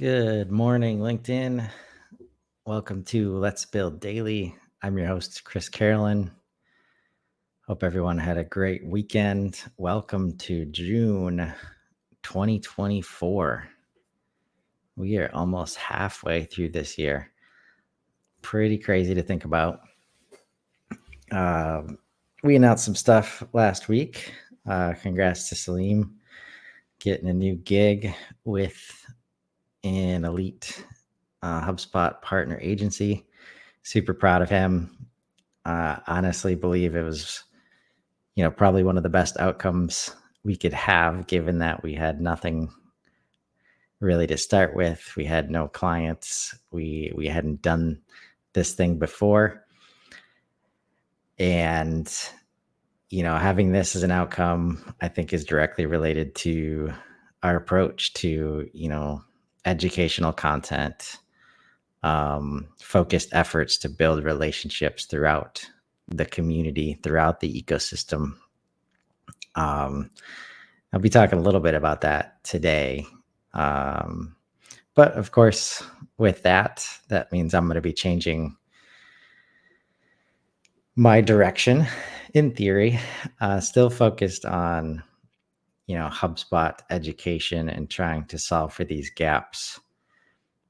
Good morning, LinkedIn. Welcome to Let's Build Daily. I'm your host, Chris Carolan. Hope everyone had a great weekend. Welcome to June 2024. We are almost halfway through this year. Pretty crazy to think about. We announced some stuff last week. Congrats to Saleem getting a new gig with an elite HubSpot partner agency. Super proud of him. Honestly believe it was, probably one of the best outcomes we could have, given that we had nothing really to start with. We had no clients. We hadn't done this thing before. And, having this as an outcome, I think is directly related to our approach to, educational content, focused efforts to build relationships throughout the community, throughout the ecosystem. I'll be talking a little bit about that today. But of course, with that means I'm going to be changing my direction in theory, still focused on, HubSpot education and trying to solve for these gaps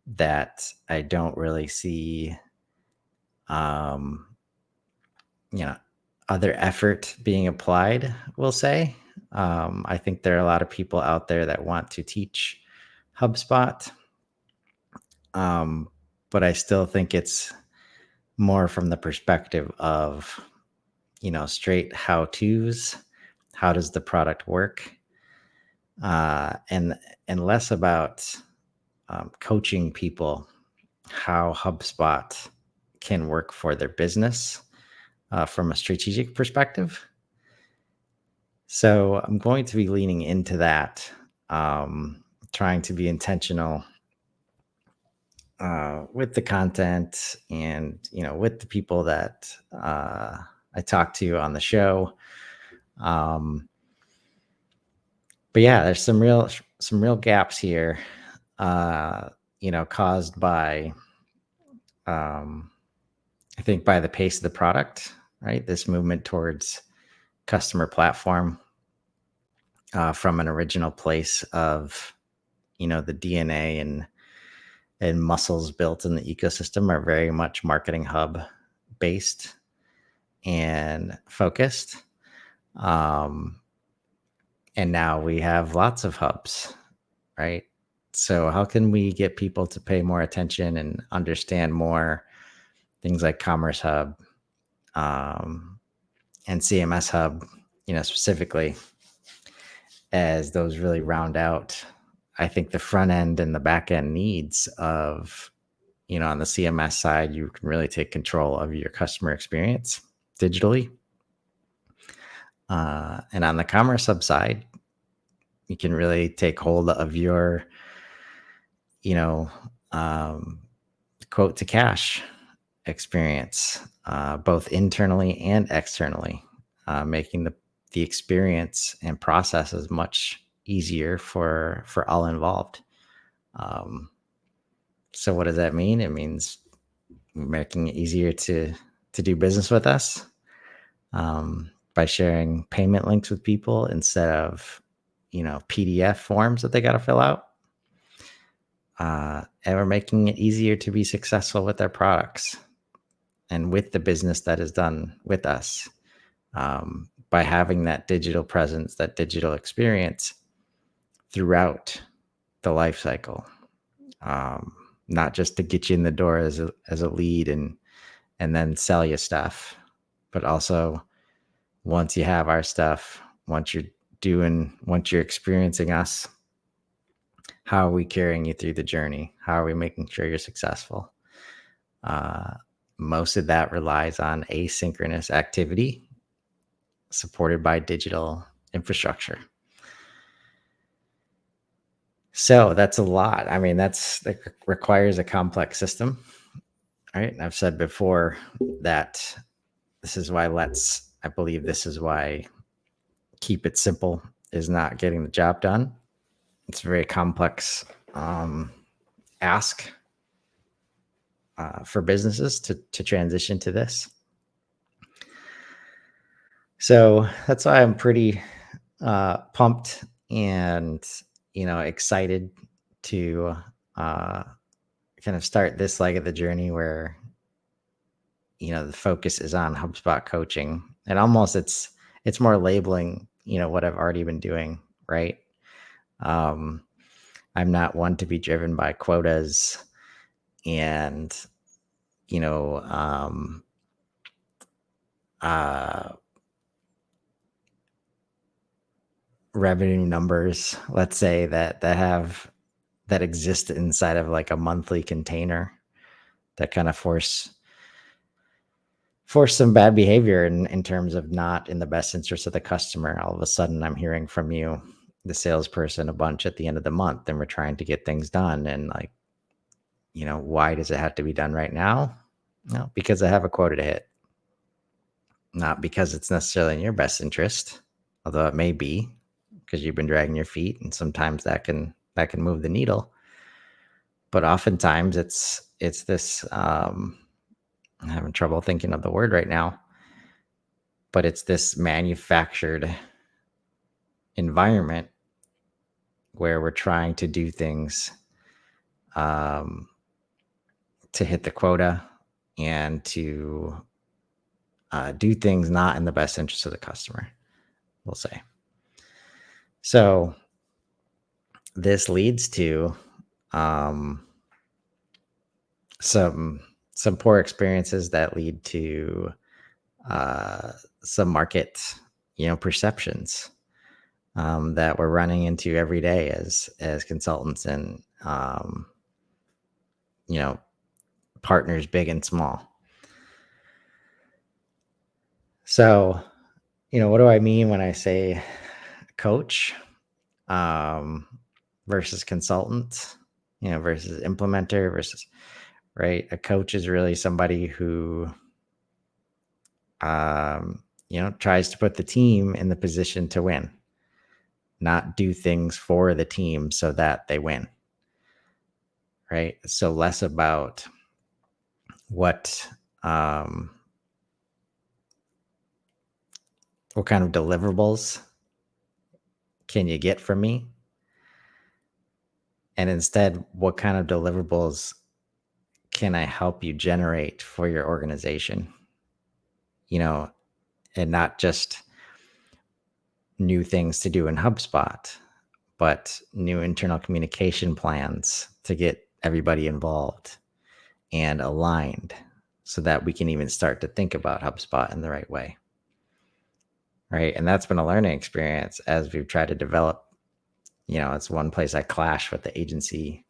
that I don't really see, other effort being applied, we'll say. I think there are a lot of people out there that want to teach HubSpot, but I still think it's more from the perspective of, straight how-tos. How does the product work? And less about coaching people how HubSpot can work for their business from a strategic perspective. So I'm going to be leaning into that, trying to be intentional with the content and, with the people that I talk to on the show. But yeah, there's some real gaps here, caused by, I think, by the pace of the product, right? This movement towards customer platform, from an original place of, the DNA and muscles built in the ecosystem are very much Marketing Hub based and focused. And now we have lots of hubs, right? So how can we get people to pay more attention and understand more things like Commerce Hub, and CMS Hub, specifically, as those really round out, I think, the front end and the back end needs of, on the CMS side, you can really take control of your customer experience digitally. And on the Commerce Hub side, you can really take hold of your, quote to cash experience, both internally and externally, making the experience and processes much easier for all involved. So what does that mean? It means making it easier to do business with us, by sharing payment links with people instead of, PDF forms that they got to fill out. And we're making it easier to be successful with our products and with the business that is done with us, by having that digital presence, that digital experience throughout the life cycle, not just to get you in the door as a lead and then sell you stuff, but also once you have our stuff, once you're experiencing us, how are we carrying you through the journey? How are we making sure you're successful? Most of that relies on asynchronous activity supported by digital infrastructure. So that's a lot. I mean, that requires a complex system, right? And I've said before that I believe this is why keep it simple is not getting the job done. It's very complex, ask for businesses to transition to this. So that's why I'm pretty pumped and excited to kind of start this leg of the journey where the focus is on HubSpot coaching, and almost it's more labeling what I've already been doing, right? I'm not one to be driven by quotas and revenue numbers, let's say, that exist inside of like a monthly container that kind of force some bad behavior in terms of not in the best interest of the customer. All of a sudden I'm hearing from you, the salesperson, a bunch at the end of the month, and we're trying to get things done, and like, why does it have to be done right now? No, because I have a quota to hit, not because it's necessarily in your best interest, although it may be, because you've been dragging your feet, and sometimes that can move the needle. But oftentimes it's this I'm having trouble thinking of the word right now, but it's this manufactured environment where we're trying to do things to hit the quota and to do things not in the best interest of the customer, we'll say. So this leads to some poor experiences that lead to some market perceptions that we're running into every day as consultants and partners, big and small. So what do I mean when I say coach versus consultant, versus implementer versus, right? A coach is really somebody who tries to put the team in the position to win, not do things for the team so that they win, right? So less about what kind of deliverables can you get from me, and instead, what kind of deliverables can I help you generate for your organization? And not just new things to do in HubSpot, but new internal communication plans to get everybody involved and aligned so that we can even start to think about HubSpot in the right way. Right. And that's been a learning experience as we've tried to develop, it's one place I clash with the agency,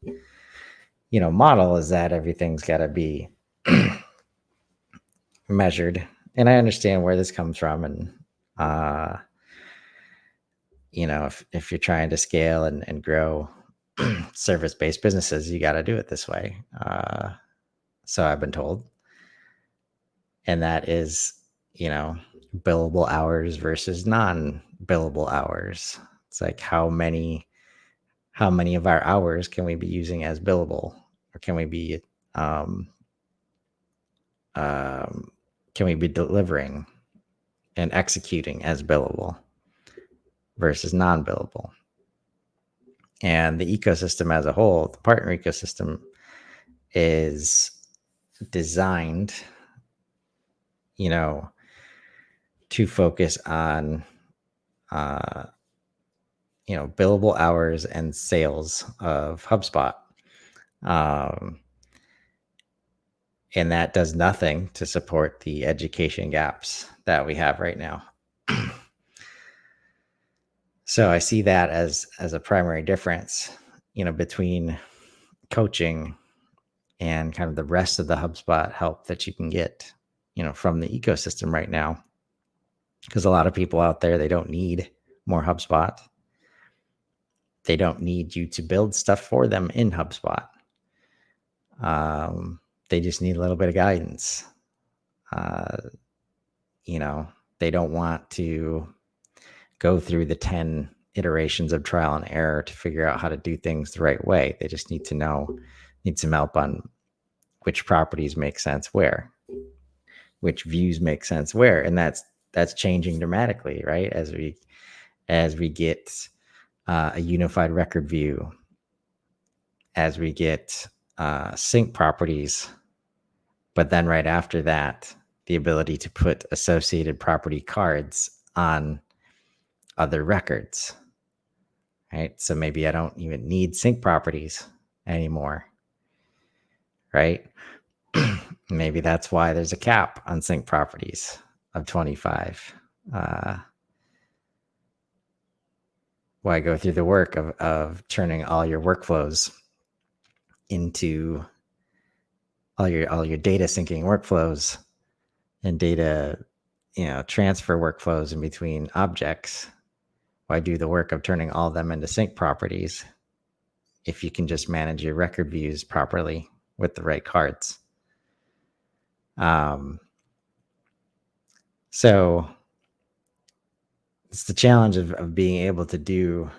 model, is that everything's got to be measured. And I understand where this comes from. And, if you're trying to scale and grow service-based businesses, you got to do it this way. So I've been told. And that is, billable hours versus non-billable hours. It's like how many of our hours can we be using as billable, or can we be delivering and executing as billable versus non-billable? And the ecosystem as a whole, the partner ecosystem, is designed, to focus on, billable hours and sales of HubSpot. And that does nothing to support the education gaps that we have right now. So I see that as a primary difference, between coaching and kind of the rest of the HubSpot help that you can get, from the ecosystem right now. Because a lot of people out there, they don't need more HubSpot. They don't need you to build stuff for them in HubSpot. They just need a little bit of guidance. They don't want to go through the 10 iterations of trial and error to figure out how to do things the right way. They just need to know need some help on which properties make sense where, which views make sense where, and that's changing dramatically, right? As we get a unified record view, as we get sync properties, but then right after that, the ability to put associated property cards on other records, right? So maybe I don't even need sync properties anymore, right? Maybe that's why there's a cap on sync properties of 25. Why go through the work of turning all your workflows into all your data syncing workflows and data, transfer workflows in between objects? Why do the work of turning all of them into sync properties if you can just manage your record views properly with the right cards? So it's the challenge of being able to do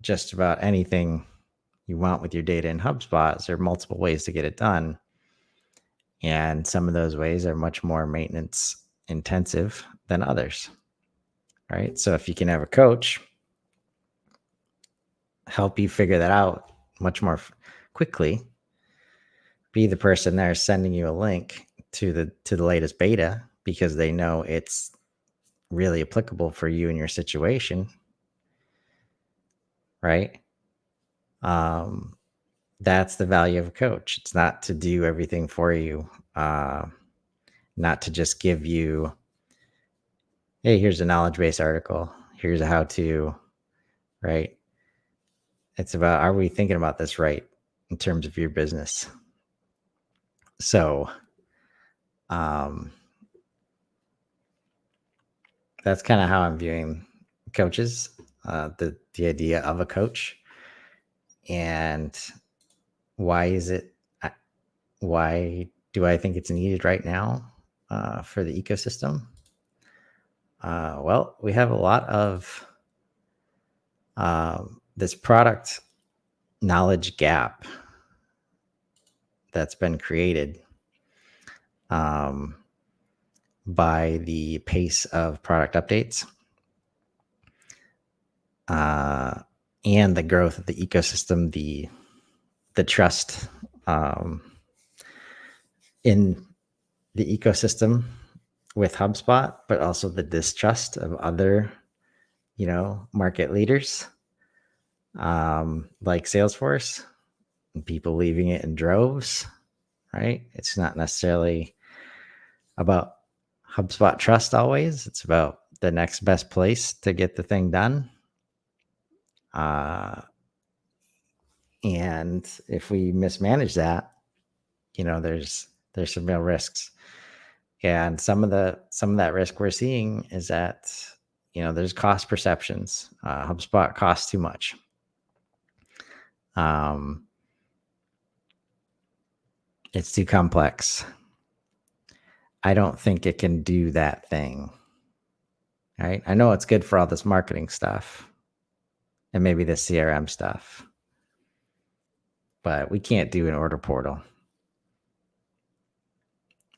just about anything you want with your data in HubSpot. There are multiple ways to get it done. And some of those ways are much more maintenance intensive than others, right? So if you can have a coach help you figure that out much more quickly, be the person there sending you a link to the latest beta because they know it's really applicable for you and your situation, right? That's the value of a coach. It's not to do everything for you, not to just give you, hey, here's a knowledge base article, here's a how-to, right? It's about, are we thinking about this right in terms of your business? So that's kind of how I'm viewing coaches, the idea of a coach. And why do I think it's needed right now for the ecosystem? Well, we have a lot of this product knowledge gap that's been created by the pace of product updates and the growth of the ecosystem, the trust in the ecosystem with HubSpot, but also the distrust of other, market leaders like Salesforce, and people leaving it in droves, right? It's not necessarily about HubSpot trust always. It's about the next best place to get the thing done. And if we mismanage that, there's some real risks. And some of that risk we're seeing is that, there's cost perceptions. HubSpot costs too much. It's too complex. I don't think it can do that thing. Right? I know it's good for all this marketing stuff and maybe the CRM stuff, but we can't do an order portal.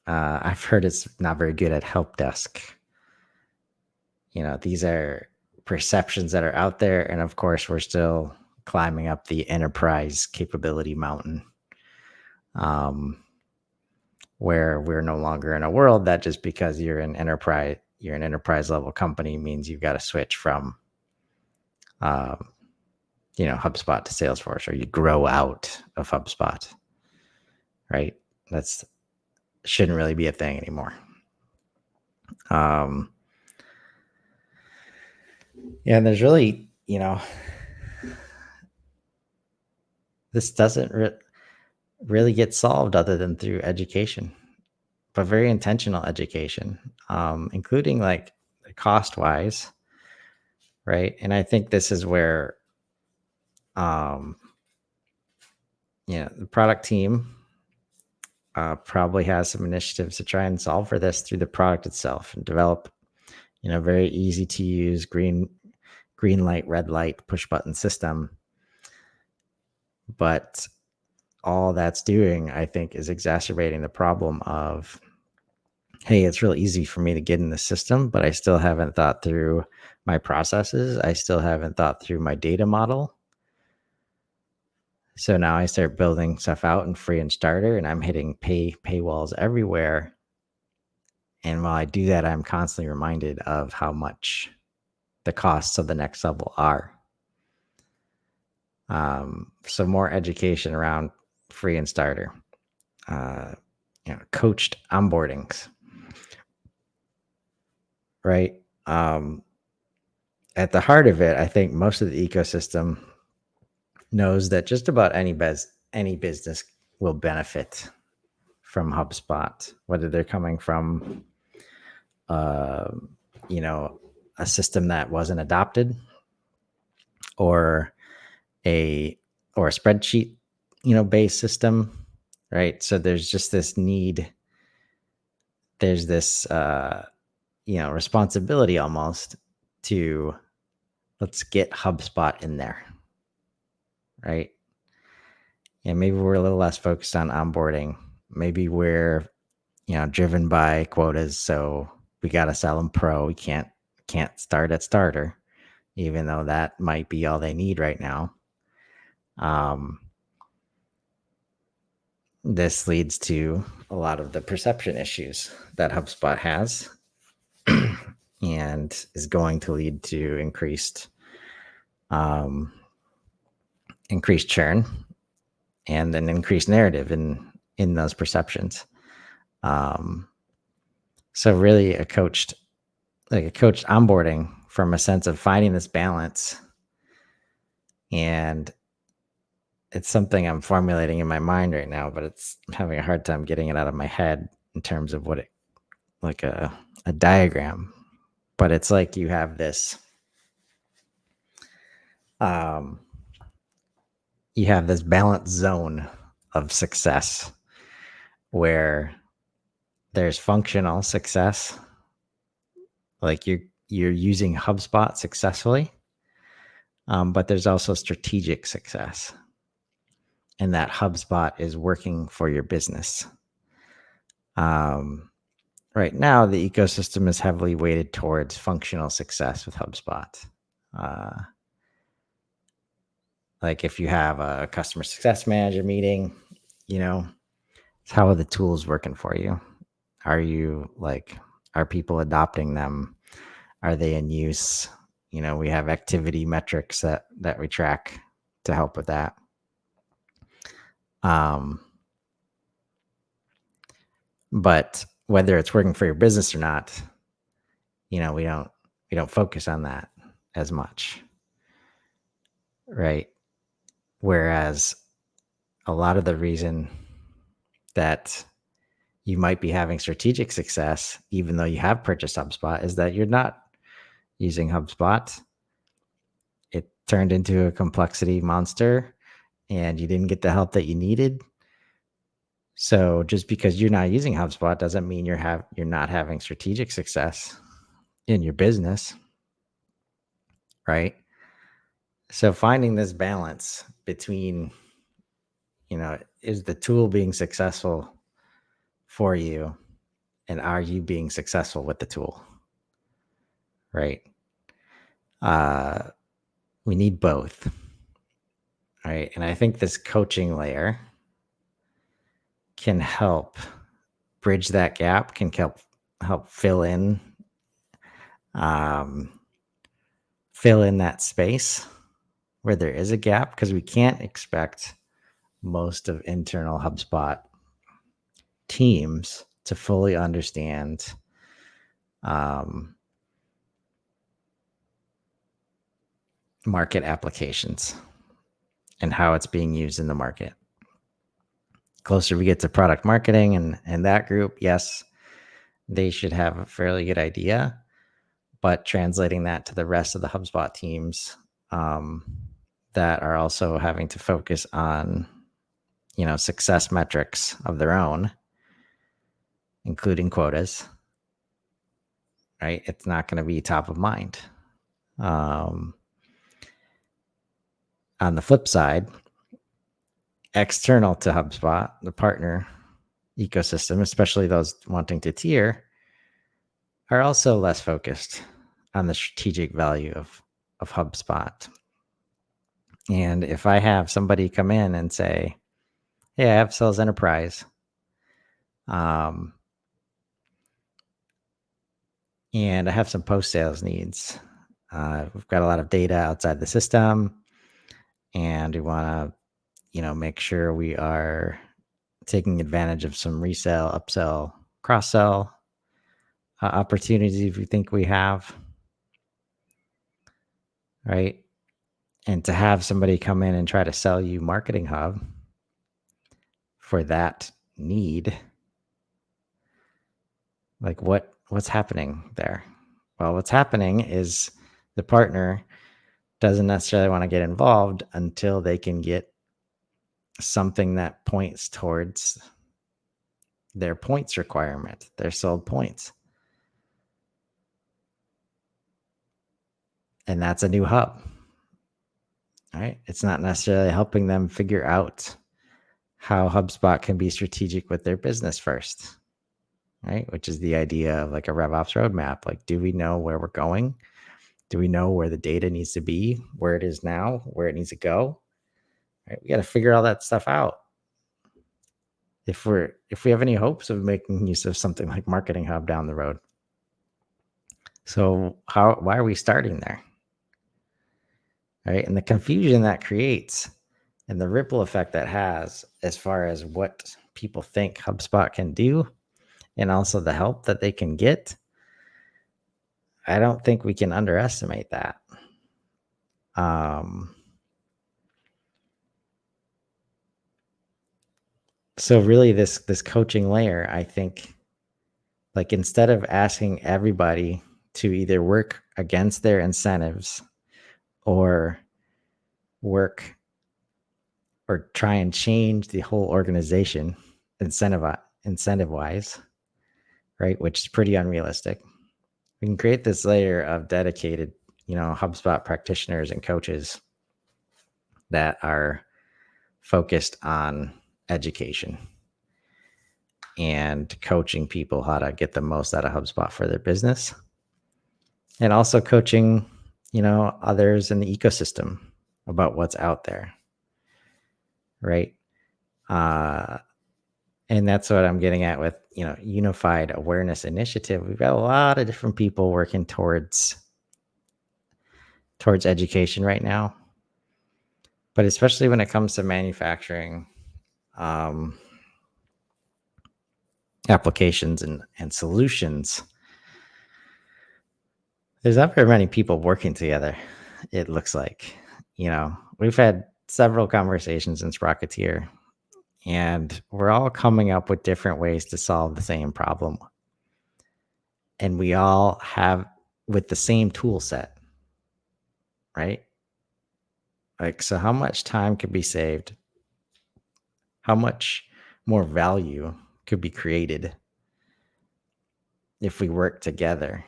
I've heard it's not very good at help desk. These are perceptions that are out there. And of course, we're still climbing up the enterprise capability mountain, where we're no longer in a world that just because you're an enterprise level company means you've got to switch from, HubSpot to Salesforce, or you grow out of HubSpot, right? That's shouldn't really be a thing anymore. And there's really, this doesn't really get solved other than through education, but very intentional education, including like cost wise, right? And I think this is where, the product team probably has some initiatives to try and solve for this through the product itself and develop, very easy to use green light, red light, push button system. But all that's doing, I think, is exacerbating the problem of, hey, it's real easy for me to get in the system, but I still haven't thought through my processes. I still haven't thought through my data model. So now I start building stuff out in free and starter, and I'm hitting paywalls everywhere. And while I do that, I'm constantly reminded of how much the costs of the next level are. So more education around free and starter, coached onboardings, right? At the heart of it, I think most of the ecosystem knows that just about any business will benefit from HubSpot, whether they're coming from, uh, a system that wasn't adopted, or a spreadsheet, based system, right? So there's just this need. There's this, responsibility almost to, let's get HubSpot in there, right? And maybe we're a little less focused on onboarding. Maybe we're, driven by quotas. So we got to sell them pro. We can't start at starter, even though that might be all they need right now. This leads to a lot of the perception issues that HubSpot has, and is going to lead to increased churn, and an increased narrative in those perceptions. So really a coached onboarding from a sense of finding this balance. And it's something I'm formulating in my mind right now, but I'm having a hard time getting it out of my head in terms of what it, like a diagram. But it's like you have this, balanced zone of success where there's functional success, like you're using HubSpot successfully, but there's also strategic success, and that HubSpot is working for your business. Right now, the ecosystem is heavily weighted towards functional success with HubSpot. Like if you have a customer success manager meeting, how are the tools working for you? Are people adopting them? Are they in use? We have activity metrics that we track to help with that. But whether it's working for your business or not, we don't focus on that as much, right? Whereas a lot of the reason that you might be having strategic success, even though you have purchased HubSpot, is that you're not using HubSpot. It turned into a complexity monster, and you didn't get the help that you needed. So just because you're not using HubSpot doesn't mean you're not having strategic success in your business, right? So finding this balance between, is the tool being successful for you, and are you being successful with the tool, right? We need both, right? And I think this coaching layer can help bridge that gap, can help fill in that space where there is a gap, because we can't expect most of internal HubSpot teams to fully understand market applications and how it's being used in the market. Closer we get to product marketing and that group, yes, they should have a fairly good idea, but translating that to the rest of the HubSpot teams that are also having to focus on, success metrics of their own, including quotas, right? It's not going to be top of mind. On the flip side, external to HubSpot, the partner ecosystem, especially those wanting to tier, are also less focused on the strategic value of HubSpot. And if I have somebody come in and say, hey, I have sales enterprise, and I have some post sales needs. We've got a lot of data outside the system, and we want to, make sure we are taking advantage of some resale, upsell, cross sell opportunities we think we have, right? And to have somebody come in and try to sell you Marketing Hub for that need, like what's happening there? Well, what's happening is the partner doesn't necessarily want to get involved until they can get something that points towards their points requirement, their sold points. And that's a new hub, right? It's not necessarily helping them figure out how HubSpot can be strategic with their business first, right? Which is the idea of like a RevOps roadmap. Like, do we know where we're going? Do we know where the data needs to be, where it is now, where it needs to go? Right? We got to figure all that stuff out. If we have any hopes of making use of something like Marketing Hub down the road. So why are we starting there? Right? And the confusion that creates and the ripple effect that has as far as what people think HubSpot can do and also the help that they can get, I don't think we can underestimate that. So really this coaching layer, I think, like instead of asking everybody to either work against their incentives or work or try and change the whole organization incentive wise, right? Which is pretty unrealistic. We can create this layer of dedicated, HubSpot practitioners and coaches that are focused on education and coaching people how to get the most out of HubSpot for their business. And also coaching, others in the ecosystem about what's out there. Right. And that's what I'm getting at with, Unified Awareness Initiative. We've got a lot of different people working towards education right now. But especially when it comes to manufacturing applications and solutions, there's not very many people working together, it looks like. We've had several conversations in Sprocketeer, and we're all coming up with different ways to solve the same problem. And we all have with the same tool set, right? Like, so how much time could be saved? How much more value could be created if we work together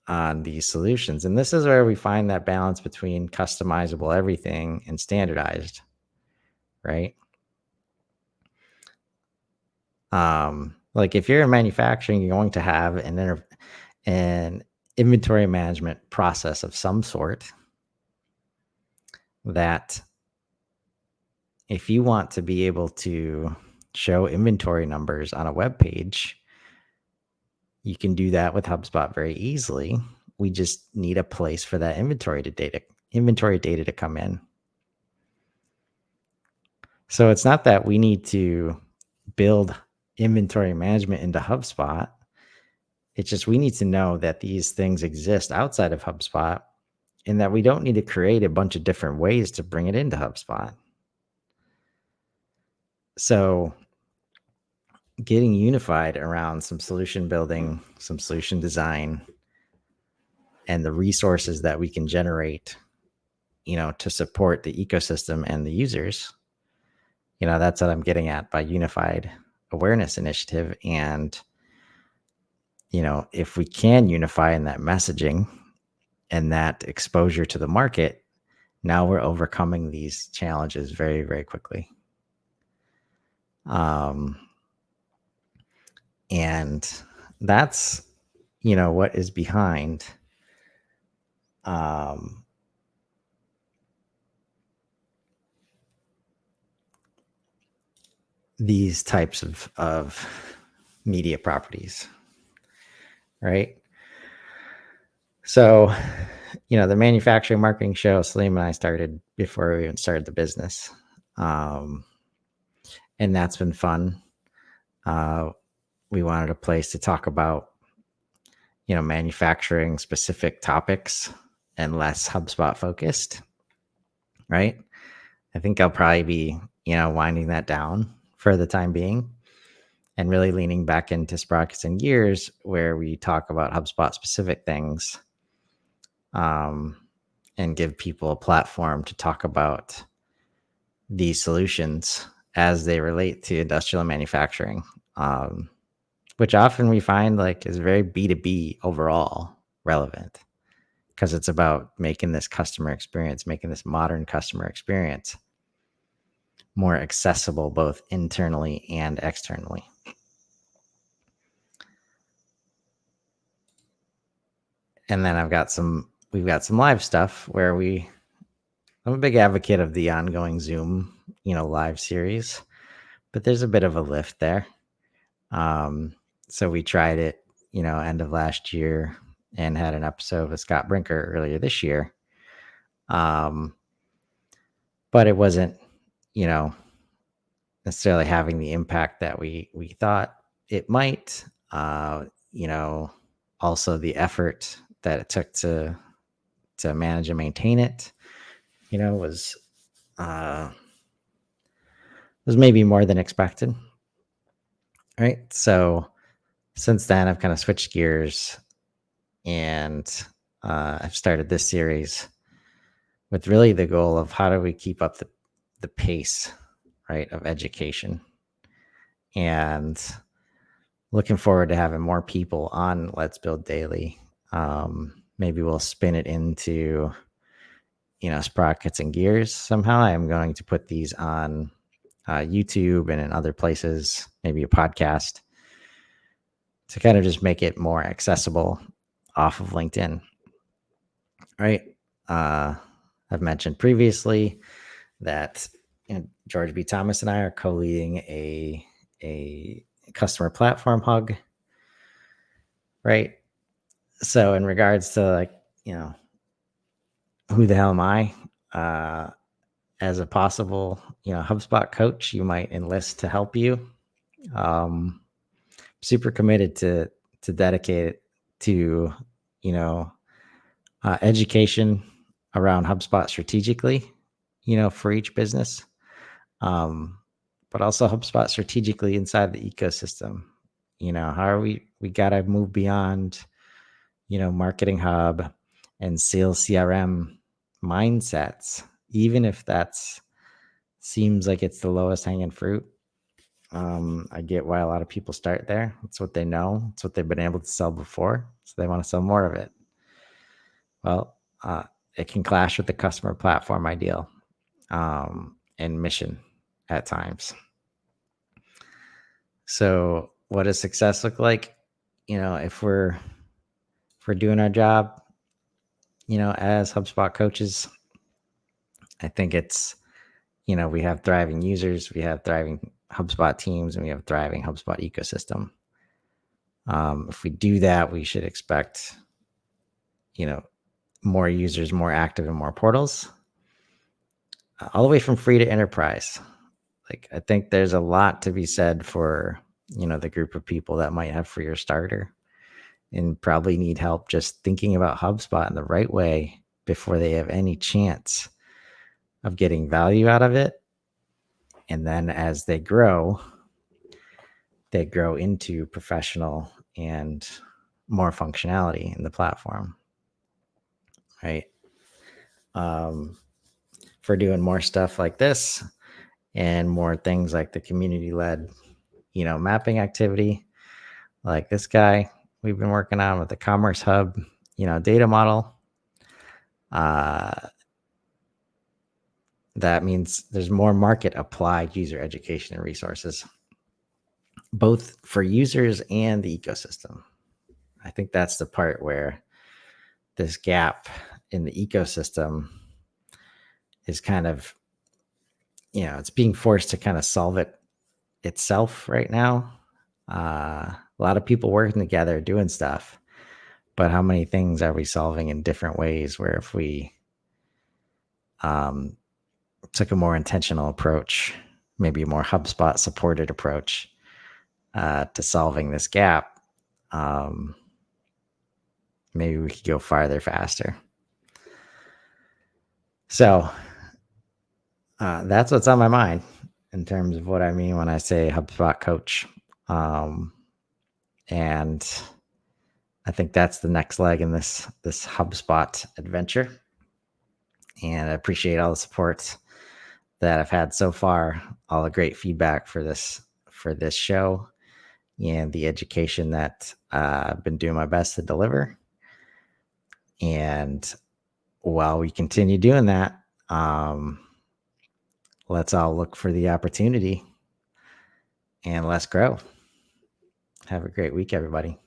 on these solutions? And this is where we find that balance between customizable everything and standardized, right? Like if you're in manufacturing, you're going to have an inventory management process of some sort that if you want to be able to show inventory numbers on a web page, you can do that with HubSpot very easily. We just need a place for that inventory data to come in. So it's not that we need to build inventory management into HubSpot. It's just we need to know that these things exist outside of HubSpot and that we don't need to create a bunch of different ways to bring it into HubSpot. So getting unified around some solution building, some solution design, and the resources that we can generate, to support the ecosystem and the users, that's what I'm getting at by Unified Awareness Initiative. And, if we can unify in that messaging and that exposure to the market, now we're overcoming these challenges very, very quickly. And that's, what is behind these types of media properties, right? So, the manufacturing marketing show, Saleem and I started before we even started the business. And that's been fun. We wanted a place to talk about, manufacturing specific topics and less HubSpot focused, right? I think I'll probably be, winding that down for the time being and really leaning back into Sprockets and Gears where we talk about HubSpot specific things, and give people a platform to talk about these solutions as they relate to industrial manufacturing, which often we find is very B2B overall relevant because it's about making this customer experience, making this modern customer experience more accessible both internally and externally. And then we've got some live stuff where I'm a big advocate of the ongoing Zoom, live series, but there's a bit of a lift there. So we tried it, end of last year and had an episode with Scott Brinker earlier this year. But it wasn't, necessarily having the impact that we thought it might. Also the effort that it took to manage and maintain it, was maybe more than expected. Right. So since then, I've kind of switched gears and I've started this series with really the goal of how do we keep up the pace, right, of education, and looking forward to having more people on Let's Build Daily. Maybe we'll spin it into, Sprockets and Gears somehow. I am going to put these on YouTube and in other places, maybe a podcast, to kind of just make it more accessible off of LinkedIn. Right. I've mentioned previously that George B. Thomas and I are co-leading a customer platform hug. Right. So in regards to who the hell am I? As a possible, HubSpot coach, you might enlist to help you. Super committed to dedicate it to, education around HubSpot strategically, for each business, but also HubSpot strategically inside the ecosystem. How are we got to move beyond, Marketing Hub and sales CRM mindsets, even if that's seems like it's the lowest hanging fruit. I get why a lot of people start there. It's what they know. It's what they've been able to sell before. So they want to sell more of it. Well, it can clash with the customer platform ideal, and mission at times. So what does success look like? If we're doing our job, as HubSpot coaches, I think it's, we have thriving users, we have thriving HubSpot teams, and we have thriving HubSpot ecosystem. If we do that, we should expect, more users, more active, and more portals, all the way from free to enterprise. I think there's a lot to be said for, the group of people that might have free or starter and probably need help just thinking about HubSpot in the right way before they have any chance of getting value out of it. And then as they grow into professional and more functionality in the platform, right? For doing more stuff like this and more things like the community-led, mapping activity, like this guy we've been working on with the Commerce Hub, data model. that means there's more market applied user education and resources, both for users and the ecosystem. I think that's the part where this gap in the ecosystem is kind of, it's being forced to kind of solve it itself right now. A lot of people working together doing stuff, but how many things are we solving in different ways? Where if we took a more intentional approach, maybe a more HubSpot supported approach to solving this gap, maybe we could go farther faster. So that's what's on my mind in terms of what I mean when I say HubSpot coach. And I think that's the next leg in this HubSpot adventure. And I appreciate all the support that I've had so far, all the great feedback for this show, and the education that I've been doing my best to deliver. And while we continue doing that, let's all look for the opportunity and let's grow. Have a great week, everybody.